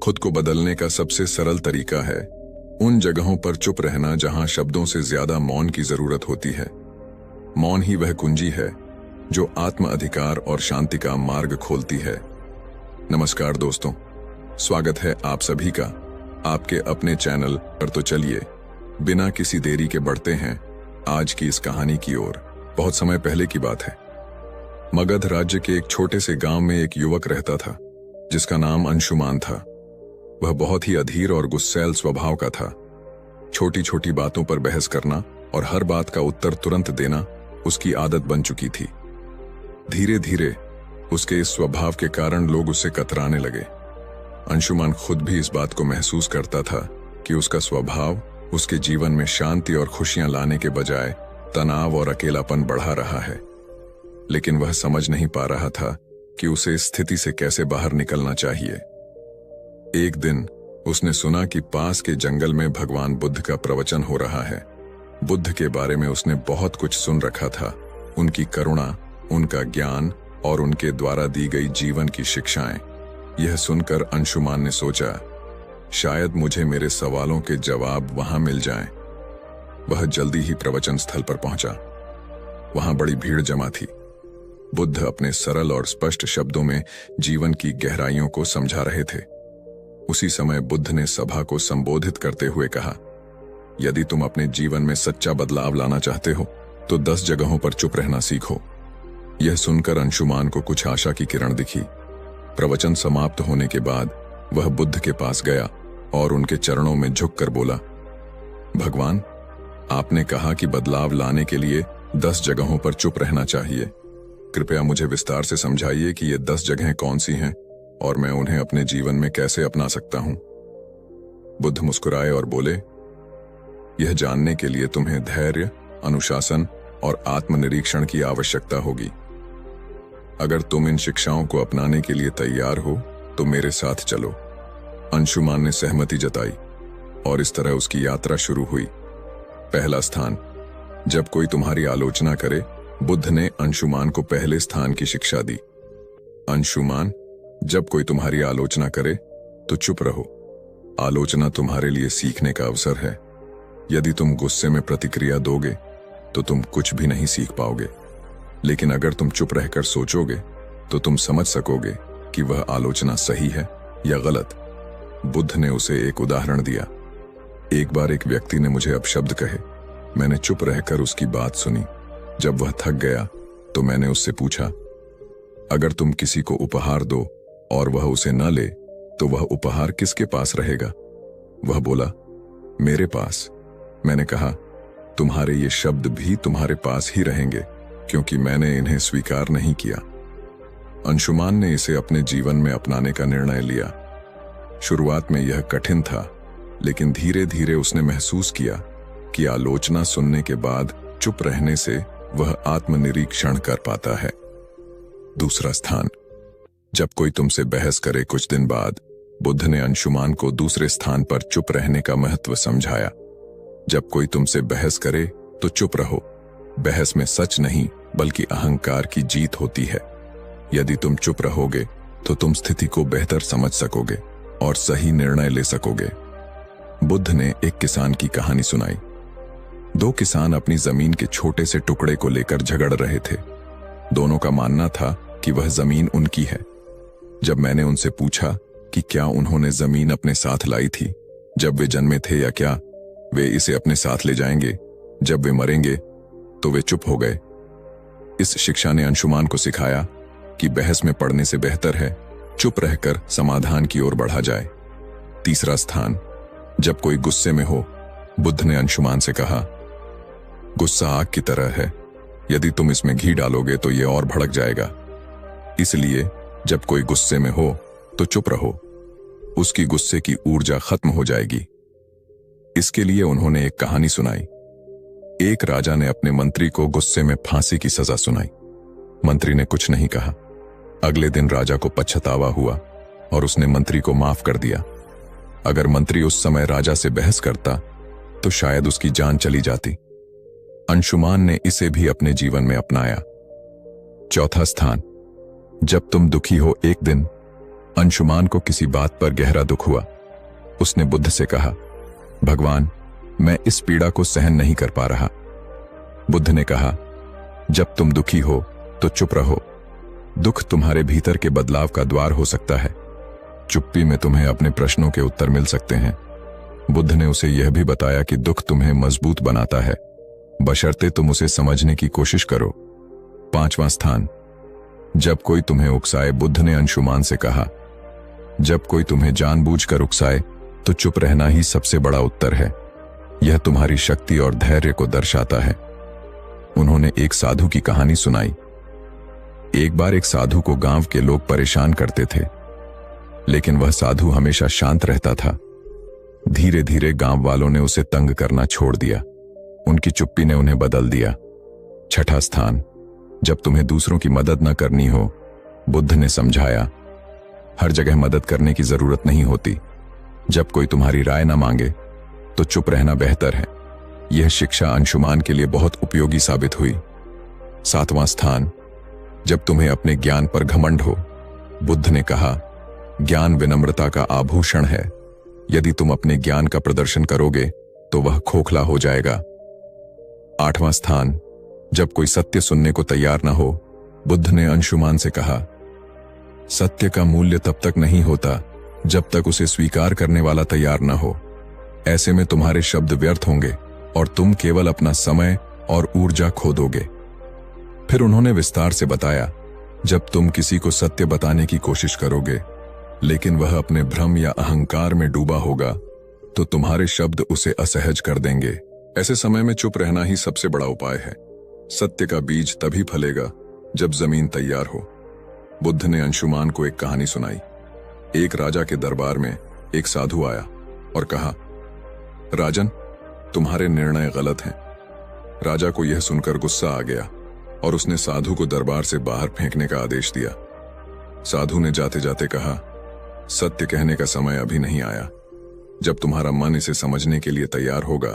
खुद को बदलने का सबसे सरल तरीका है उन जगहों पर चुप रहना जहां शब्दों से ज्यादा मौन की जरूरत होती है। मौन ही वह कुंजी है जो आत्म अधिकार और शांति का मार्ग खोलती है। नमस्कार दोस्तों, स्वागत है आप सभी का आपके अपने चैनल पर। तो चलिए बिना किसी देरी के बढ़ते हैं आज की इस कहानी की ओर। बहुत समय पहले की बात है। मगध राज्य के एक छोटे से गांव में एक युवक रहता था जिसका नाम अंशुमान था। वह बहुत ही अधीर और गुस्सैल स्वभाव का था। छोटी छोटी बातों पर बहस करना और हर बात का उत्तर तुरंत देना उसकी आदत बन चुकी थी। धीरे धीरे उसके इस स्वभाव के कारण लोग उससे कतराने लगे। अंशुमान खुद भी इस बात को महसूस करता था कि उसका स्वभाव उसके जीवन में शांति और खुशियां लाने के बजाय तनाव और अकेलापन बढ़ा रहा है। लेकिन वह समझ नहीं पा रहा था कि उसे इस स्थिति से कैसे बाहर निकलना चाहिए। एक दिन उसने सुना कि पास के जंगल में भगवान बुद्ध का प्रवचन हो रहा है। बुद्ध के बारे में उसने बहुत कुछ सुन रखा था। उनकी करुणा, उनका ज्ञान और उनके द्वारा दी गई जीवन की शिक्षाएं। यह सुनकर अंशुमान ने सोचा, शायद मुझे मेरे सवालों के जवाब वहां मिल जाएं। वह जल्दी ही प्रवचन स्थल पर पहुंचा। वहां बड़ी भीड़ जमा थी। बुद्ध अपने सरल और स्पष्ट शब्दों में जीवन की गहराइयों को समझा रहे थे। उसी समय बुद्ध ने सभा को संबोधित करते हुए कहा, यदि तुम अपने जीवन में सच्चा बदलाव लाना चाहते हो तो 10 जगहों पर चुप रहना सीखो। यह सुनकर अंशुमान को कुछ आशा की किरण दिखी। प्रवचन समाप्त होने के बाद वह बुद्ध के पास गया और उनके चरणों में झुककर बोला, भगवान, आपने कहा कि बदलाव लाने के लिए 10 जगहों पर चुप रहना चाहिए। कृपया मुझे विस्तार से समझाइए कि ये 10 जगहें कौन सी हैं और मैं उन्हें अपने जीवन में कैसे अपना सकता हूं। बुद्ध मुस्कुराए और बोले, यह जानने के लिए तुम्हें धैर्य, अनुशासन और आत्मनिरीक्षण की आवश्यकता होगी। अगर तुम इन शिक्षाओं को अपनाने के लिए तैयार हो तो मेरे साथ चलो। अंशुमान ने सहमति जताई और इस तरह उसकी यात्रा शुरू हुई। पहला स्थान, जब कोई तुम्हारी आलोचना करे। बुद्ध ने अंशुमान को पहले स्थान की शिक्षा दी। अंशुमान, जब कोई तुम्हारी आलोचना करे तो चुप रहो। आलोचना तुम्हारे लिए सीखने का अवसर है। यदि तुम गुस्से में प्रतिक्रिया दोगे तो तुम कुछ भी नहीं सीख पाओगे। लेकिन अगर तुम चुप रहकर सोचोगे तो तुम समझ सकोगे कि वह आलोचना सही है या गलत। बुद्ध ने उसे एक उदाहरण दिया। एक बार एक व्यक्ति ने मुझे अपशब्द कहे। मैंने चुप रहकर उसकी बात सुनी। जब वह थक गया तो मैंने उससे पूछा, अगर तुम किसी को उपहार दो और वह उसे न ले तो वह उपहार किसके पास रहेगा? वह बोला, मेरे पास। मैंने कहा, तुम्हारे ये शब्द भी तुम्हारे पास ही रहेंगे क्योंकि मैंने इन्हें स्वीकार नहीं किया। अंशुमान ने इसे अपने जीवन में अपनाने का निर्णय लिया। शुरुआत में यह कठिन था, लेकिन धीरे धीरे उसने महसूस किया कि आलोचना सुनने के बाद चुप रहने से वह आत्मनिरीक्षण कर पाता है। दूसरा स्थान, जब कोई तुमसे बहस करे। कुछ दिन बाद बुद्ध ने अंशुमान को दूसरे स्थान पर चुप रहने का महत्व समझाया। जब कोई तुमसे बहस करे तो चुप रहो। बहस में सच नहीं बल्कि अहंकार की जीत होती है। यदि तुम चुप रहोगे तो तुम स्थिति को बेहतर समझ सकोगे और सही निर्णय ले सकोगे। बुद्ध ने एक किसान की कहानी सुनाई। 2 किसान अपनी जमीन के छोटे से टुकड़े को लेकर झगड़ रहे थे। दोनों का मानना था कि वह जमीन उनकी है। जब मैंने उनसे पूछा कि क्या उन्होंने जमीन अपने साथ लाई थी जब वे जन्मे थे या क्या वे इसे अपने साथ ले जाएंगे जब वे मरेंगे, तो वे चुप हो गए। इस शिक्षा ने अंशुमान को सिखाया कि बहस में पड़ने से बेहतर है चुप रहकर समाधान की ओर बढ़ा जाए। तीसरा स्थान, जब कोई गुस्से में हो। बुद्ध ने अंशुमान से कहा, गुस्सा आग की तरह है। यदि तुम इसमें घी डालोगे तो यह और भड़क जाएगा। इसलिए जब कोई गुस्से में हो तो चुप रहो। उसकी गुस्से की ऊर्जा खत्म हो जाएगी। इसके लिए उन्होंने एक कहानी सुनाई। एक राजा ने अपने मंत्री को गुस्से में फांसी की सजा सुनाई। मंत्री ने कुछ नहीं कहा। अगले दिन राजा को पछतावा हुआ और उसने मंत्री को माफ कर दिया। अगर मंत्री उस समय राजा से बहस करता तो शायद उसकी जान चली जाती। अंशुमान ने इसे भी अपने जीवन में अपनाया। चौथा स्थान, जब तुम दुखी हो एक दिन, अंशुमान को किसी बात पर गहरा दुख हुआ। उसने बुद्ध से कहा, भगवान, मैं इस पीड़ा को सहन नहीं कर पा रहा। बुद्ध ने कहा, जब तुम दुखी हो तो चुप रहो। दुख तुम्हारे भीतर के बदलाव का द्वार हो सकता है। चुप्पी में तुम्हें अपने प्रश्नों के उत्तर मिल सकते हैं। बुद्ध ने उसे यह भी बताया कि दुख तुम्हें मजबूत बनाता है, बशर्ते तुम उसे समझने की कोशिश करो। 5वां स्थान, जब कोई तुम्हें उकसाए। बुद्ध ने अंशुमान से कहा, जब कोई तुम्हें जानबूझकर उकसाए तो चुप रहना ही सबसे बड़ा उत्तर है। यह तुम्हारी शक्ति और धैर्य को दर्शाता है। उन्होंने एक साधु की कहानी सुनाई। एक बार एक साधु को गांव के लोग परेशान करते थे, लेकिन वह साधु हमेशा शांत रहता था। धीरे धीरे गांव वालों ने उसे तंग करना छोड़ दिया। उनकी चुप्पी ने उन्हें बदल दिया। 6ठा स्थान, जब तुम्हें दूसरों की मदद न करनी हो। बुद्ध ने समझाया, हर जगह मदद करने की जरूरत नहीं होती। जब कोई तुम्हारी राय न मांगे तो चुप रहना बेहतर है। यह शिक्षा अंशुमान के लिए बहुत उपयोगी साबित हुई। 7वां स्थान, जब तुम्हें अपने ज्ञान पर घमंड हो। बुद्ध ने कहा, ज्ञान विनम्रता का आभूषण है। यदि तुम अपने ज्ञान का प्रदर्शन करोगे तो वह खोखला हो जाएगा। 8वां स्थान, जब कोई सत्य सुनने को तैयार न हो। बुद्ध ने अंशुमान से कहा, सत्य का मूल्य तब तक नहीं होता जब तक उसे स्वीकार करने वाला तैयार न हो। ऐसे में तुम्हारे शब्द व्यर्थ होंगे और तुम केवल अपना समय और ऊर्जा खो दोगे। फिर उन्होंने विस्तार से बताया, जब तुम किसी को सत्य बताने की कोशिश करोगे लेकिन वह अपने भ्रम या अहंकार में डूबा होगा तो तुम्हारे शब्द उसे असहज कर देंगे। ऐसे समय में चुप रहना ही सबसे बड़ा उपाय है। सत्य का बीज तभी फलेगा जब जमीन तैयार हो। बुद्ध ने अंशुमान को एक कहानी सुनाई। एक राजा के दरबार में एक साधु आया और कहा, राजन, तुम्हारे निर्णय गलत हैं। राजा को यह सुनकर गुस्सा आ गया और उसने साधु को दरबार से बाहर फेंकने का आदेश दिया। साधु ने जाते जाते कहा, सत्य कहने का समय अभी नहीं आया। जब तुम्हारा मन इसे समझने के लिए तैयार होगा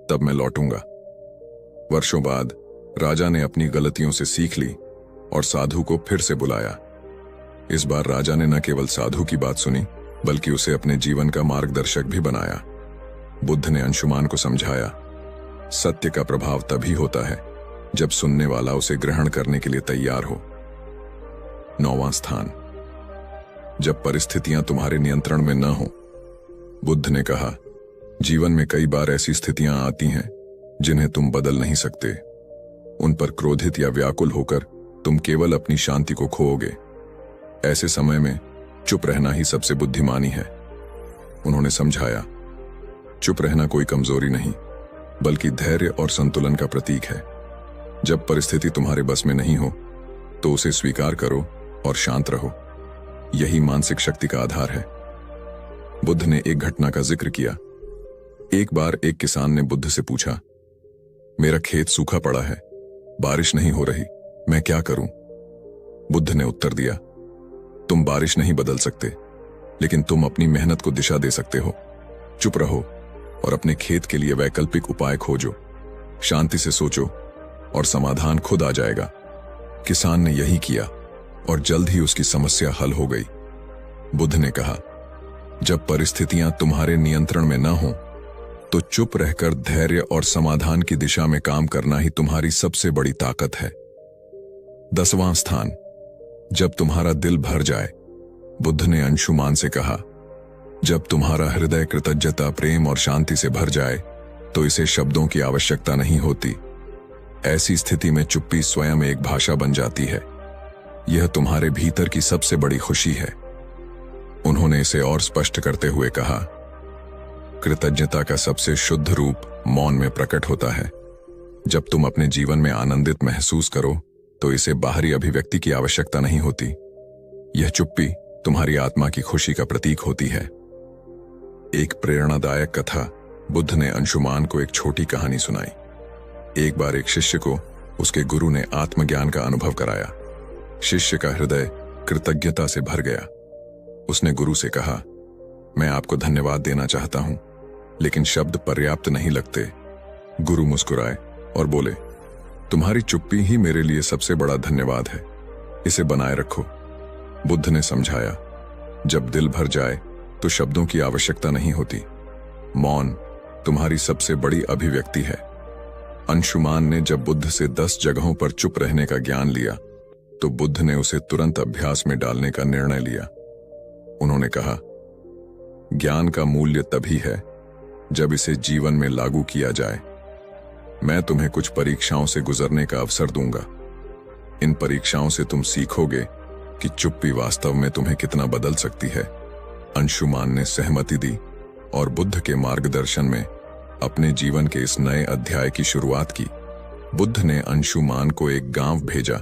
तब मैं लौटूंगा। वर्षों बाद राजा ने अपनी गलतियों से सीख ली और साधु को फिर से बुलाया। इस बार राजा ने न केवल साधु की बात सुनी बल्कि उसे अपने जीवन का मार्गदर्शक भी बनाया। बुद्ध ने अंशुमान को समझाया, सत्य का प्रभाव तभी होता है जब सुनने वाला उसे ग्रहण करने के लिए तैयार हो। 9वां स्थान, जब परिस्थितियां तुम्हारे नियंत्रण में न हो। बुद्ध ने कहा, जीवन में कई बार ऐसी स्थितियां आती हैं जिन्हें तुम बदल नहीं सकते। उन पर क्रोधित या व्याकुल होकर तुम केवल अपनी शांति को खोओगे। ऐसे समय में चुप रहना ही सबसे बुद्धिमानी है। उन्होंने समझाया, चुप रहना कोई कमजोरी नहीं बल्कि धैर्य और संतुलन का प्रतीक है। जब परिस्थिति तुम्हारे बस में नहीं हो तो उसे स्वीकार करो और शांत रहो। यही मानसिक शक्ति का आधार है। बुद्ध ने एक घटना का जिक्र किया। एक बार एक किसान ने बुद्ध से पूछा, मेरा खेत सूखा पड़ा है, बारिश नहीं हो रही, मैं क्या करूं? बुद्ध ने उत्तर दिया, तुम बारिश नहीं बदल सकते, लेकिन तुम अपनी मेहनत को दिशा दे सकते हो। चुप रहो और अपने खेत के लिए वैकल्पिक उपाय खोजो। शांति से सोचो और समाधान खुद आ जाएगा। किसान ने यही किया और जल्द ही उसकी समस्या हल हो गई। बुद्ध ने कहा, जब परिस्थितियां तुम्हारे नियंत्रण में न हो तो चुप रहकर धैर्य और समाधान की दिशा में काम करना ही तुम्हारी सबसे बड़ी ताकत है। 10वां स्थान, जब तुम्हारा दिल भर जाए। बुद्ध ने अंशुमान से कहा, जब तुम्हारा हृदय कृतज्ञता, प्रेम और शांति से भर जाए तो इसे शब्दों की आवश्यकता नहीं होती। ऐसी स्थिति में चुप्पी स्वयं एक भाषा बन जाती है। यह तुम्हारे भीतर की सबसे बड़ी खुशी है। उन्होंने इसे और स्पष्ट करते हुए कहा, कृतज्ञता का सबसे शुद्ध रूप मौन में प्रकट होता है। जब तुम अपने जीवन में आनंदित महसूस करो तो इसे बाहरी अभिव्यक्ति की आवश्यकता नहीं होती। यह चुप्पी तुम्हारी आत्मा की खुशी का प्रतीक होती है। एक प्रेरणादायक कथा। बुद्ध ने अंशुमान को एक छोटी कहानी सुनाई। एक बार एक शिष्य को उसके गुरु ने आत्मज्ञान का अनुभव कराया। शिष्य का हृदय कृतज्ञता से भर गया। उसने गुरु से कहा, मैं आपको धन्यवाद देना चाहता हूं, लेकिन शब्द पर्याप्त नहीं लगते। गुरु मुस्कुराए और बोले, तुम्हारी चुप्पी ही मेरे लिए सबसे बड़ा धन्यवाद है, इसे बनाए रखो। बुद्ध ने समझाया, जब दिल भर जाए तो शब्दों की आवश्यकता नहीं होती। मौन तुम्हारी सबसे बड़ी अभिव्यक्ति है। अंशुमान ने जब बुद्ध से 10 जगहों पर चुप रहने का ज्ञान लिया तो बुद्ध ने उसे तुरंत अभ्यास में डालने का निर्णय लिया। उन्होंने कहा, ज्ञान का मूल्य तभी है जब इसे जीवन में लागू किया जाए। मैं तुम्हें कुछ परीक्षाओं से गुजरने का अवसर दूंगा। इन परीक्षाओं से तुम सीखोगे कि चुप्पी वास्तव में तुम्हें कितना बदल सकती है। अंशुमान ने सहमति दी और बुद्ध के मार्गदर्शन में अपने जीवन के इस नए अध्याय की शुरुआत की। बुद्ध ने अंशुमान को एक गांव भेजा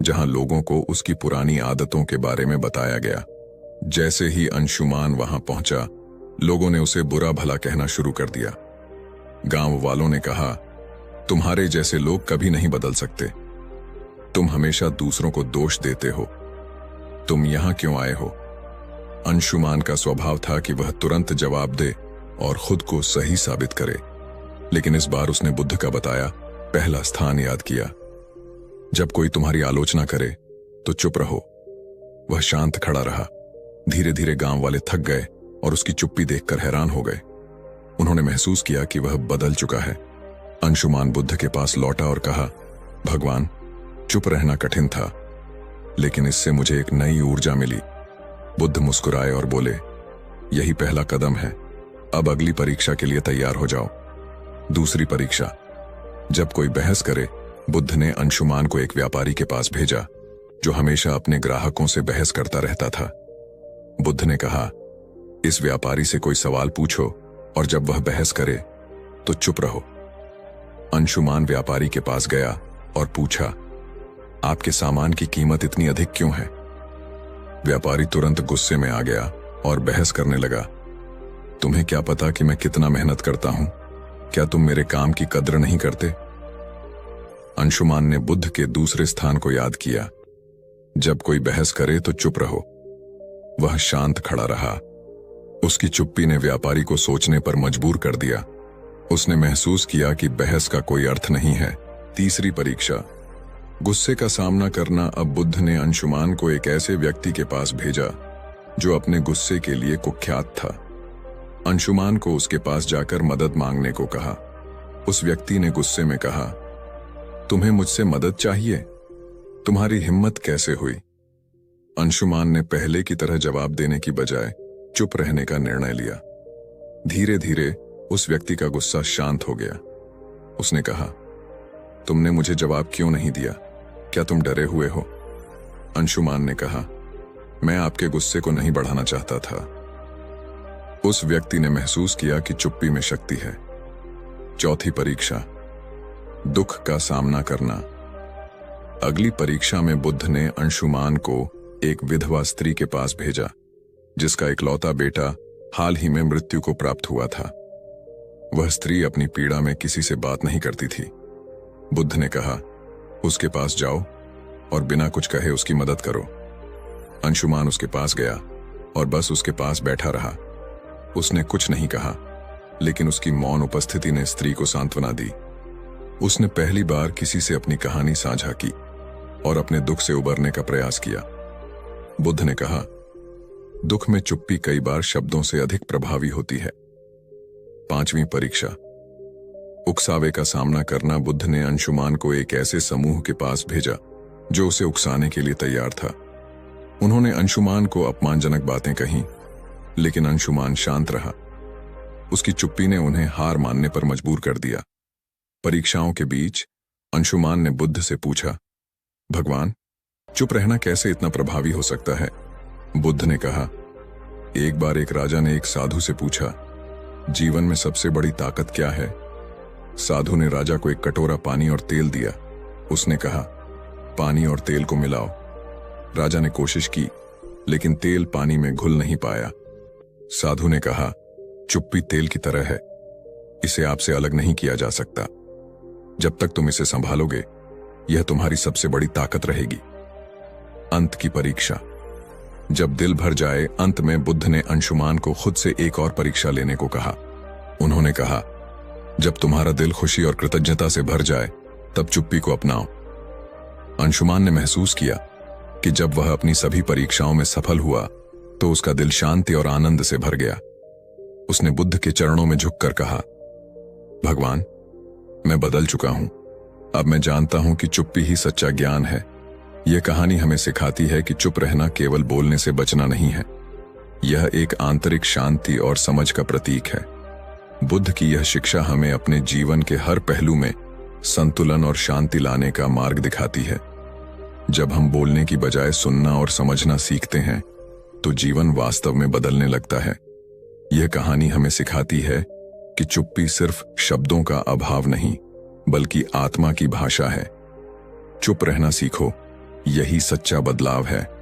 जहां लोगों को उसकी पुरानी आदतों के बारे में बताया गया। जैसे ही अंशुमान वहां पहुंचा, लोगों ने उसे बुरा भला कहना शुरू कर दिया। गांव वालों ने कहा, तुम्हारे जैसे लोग कभी नहीं बदल सकते। तुम हमेशा दूसरों को दोष देते हो। तुम यहां क्यों आए हो? अंशुमान का स्वभाव था कि वह तुरंत जवाब दे और खुद को सही साबित करे, लेकिन इस बार उसने बुद्ध का बताया पहला स्थान याद किया। जब कोई तुम्हारी आलोचना करे तो चुप रहो। वह शांत खड़ा रहा। धीरे धीरे गांव वाले थक गए और उसकी चुप्पी देखकर हैरान हो गए। उन्होंने महसूस किया कि वह बदल चुका है। अंशुमान बुद्ध के पास लौटा और कहा, भगवान, चुप रहना कठिन था, लेकिन इससे मुझे एक नई ऊर्जा मिली। बुद्ध मुस्कुराए और बोले, यही पहला कदम है। अब अगली परीक्षा के लिए तैयार हो जाओ। दूसरी परीक्षा। जब कोई बहस करे, बुद्ध ने अंशुमान को एक व्यापारी के पास भेजा जो हमेशा अपने ग्राहकों से बहस करता रहता था। बुद्ध ने कहा, इस व्यापारी से कोई सवाल पूछो और जब वह बहस करे तो चुप रहो। अंशुमान व्यापारी के पास गया और पूछा, आपके सामान की कीमत इतनी अधिक क्यों है? व्यापारी तुरंत गुस्से में आ गया और बहस करने लगा, तुम्हें क्या पता कि मैं कितना मेहनत करता हूं? क्या तुम मेरे काम की कद्र नहीं करते? अंशुमान ने बुद्ध के दूसरे स्थान को याद किया। जब कोई बहस करे तो चुप रहो। वह शांत खड़ा रहा। उसकी चुप्पी ने व्यापारी को सोचने पर मजबूर कर दिया। उसने महसूस किया कि बहस का कोई अर्थ नहीं है। तीसरी परीक्षा। गुस्से का सामना करना। अब बुद्ध ने अंशुमान को एक ऐसे व्यक्ति के पास भेजा जो अपने गुस्से के लिए कुख्यात था। अंशुमान को उसके पास जाकर मदद मांगने को कहा। उस व्यक्ति ने गुस्से में कहा, तुम्हें मुझसे मदद चाहिए? तुम्हारी हिम्मत कैसे हुई? अंशुमान ने पहले की तरह जवाब देने की बजाय चुप रहने का निर्णय लिया। धीरे धीरे उस व्यक्ति का गुस्सा शांत हो गया। उसने कहा, तुमने मुझे जवाब क्यों नहीं दिया? क्या तुम डरे हुए हो? अंशुमान ने कहा, मैं आपके गुस्से को नहीं बढ़ाना चाहता था। उस व्यक्ति ने महसूस किया कि चुप्पी में शक्ति है। चौथी परीक्षा। दुख का सामना करना। अगली परीक्षा में बुद्ध ने अंशुमान को एक विधवा स्त्री के पास भेजा जिसका इकलौता बेटा हाल ही में मृत्यु को प्राप्त हुआ था। वह स्त्री अपनी पीड़ा में किसी से बात नहीं करती थी। बुद्ध ने कहा, उसके पास जाओ और बिना कुछ कहे उसकी मदद करो। अंशुमान उसके पास गया और बस उसके पास बैठा रहा। उसने कुछ नहीं कहा, लेकिन उसकी मौन उपस्थिति ने स्त्री को सांत्वना दी। उसने पहली बार किसी से अपनी कहानी साझा की और अपने दुख से उबरने का प्रयास किया। बुद्ध ने कहा, दुख में चुप्पी कई बार शब्दों से अधिक प्रभावी होती है। पांचवी परीक्षा। उकसावे का सामना करना। बुद्ध ने अंशुमान को एक ऐसे समूह के पास भेजा जो उसे उकसाने के लिए तैयार था। उन्होंने अंशुमान को अपमानजनक बातें कहीं, लेकिन अंशुमान शांत रहा। उसकी चुप्पी ने उन्हें हार मानने पर मजबूर कर दिया। परीक्षाओं के बीच अंशुमान ने बुद्ध से पूछा, भगवान, चुप रहना कैसे इतना प्रभावी हो सकता है? बुद्ध ने कहा, एक बार एक राजा ने एक साधु से पूछा, जीवन में सबसे बड़ी ताकत क्या है? साधु ने राजा को एक कटोरा पानी और तेल दिया। उसने कहा, पानी और तेल को मिलाओ। राजा ने कोशिश की, लेकिन तेल पानी में घुल नहीं पाया। साधु ने कहा, चुप्पी तेल की तरह है, इसे आपसे अलग नहीं किया जा सकता। जब तक तुम इसे संभालोगे, यह तुम्हारी सबसे बड़ी ताकत रहेगी। अंत की परीक्षा। जब दिल भर जाए, अंत में बुद्ध ने अंशुमान को खुद से एक और परीक्षा लेने को कहा। उन्होंने कहा, जब तुम्हारा दिल खुशी और कृतज्ञता से भर जाए, तब चुप्पी को अपनाओ। अंशुमान ने महसूस किया कि जब वह अपनी सभी परीक्षाओं में सफल हुआ, तो उसका दिल शांति और आनंद से भर गया। उसने बुद्ध के चरणों में झुककर कहा, भगवान, मैं बदल चुका हूं। अब मैं जानता हूं कि चुप्पी ही सच्चा ज्ञान है। यह कहानी हमें सिखाती है कि चुप रहना केवल बोलने से बचना नहीं है, यह एक आंतरिक शांति और समझ का प्रतीक है। बुद्ध की यह शिक्षा हमें अपने जीवन के हर पहलू में संतुलन और शांति लाने का मार्ग दिखाती है। जब हम बोलने की बजाय सुनना और समझना सीखते हैं तो जीवन वास्तव में बदलने लगता है। यह कहानी हमें सिखाती है कि चुप्पी सिर्फ शब्दों का अभाव नहीं, बल्कि आत्मा की भाषा है। चुप रहना सीखो, यही सच्चा बदलाव है।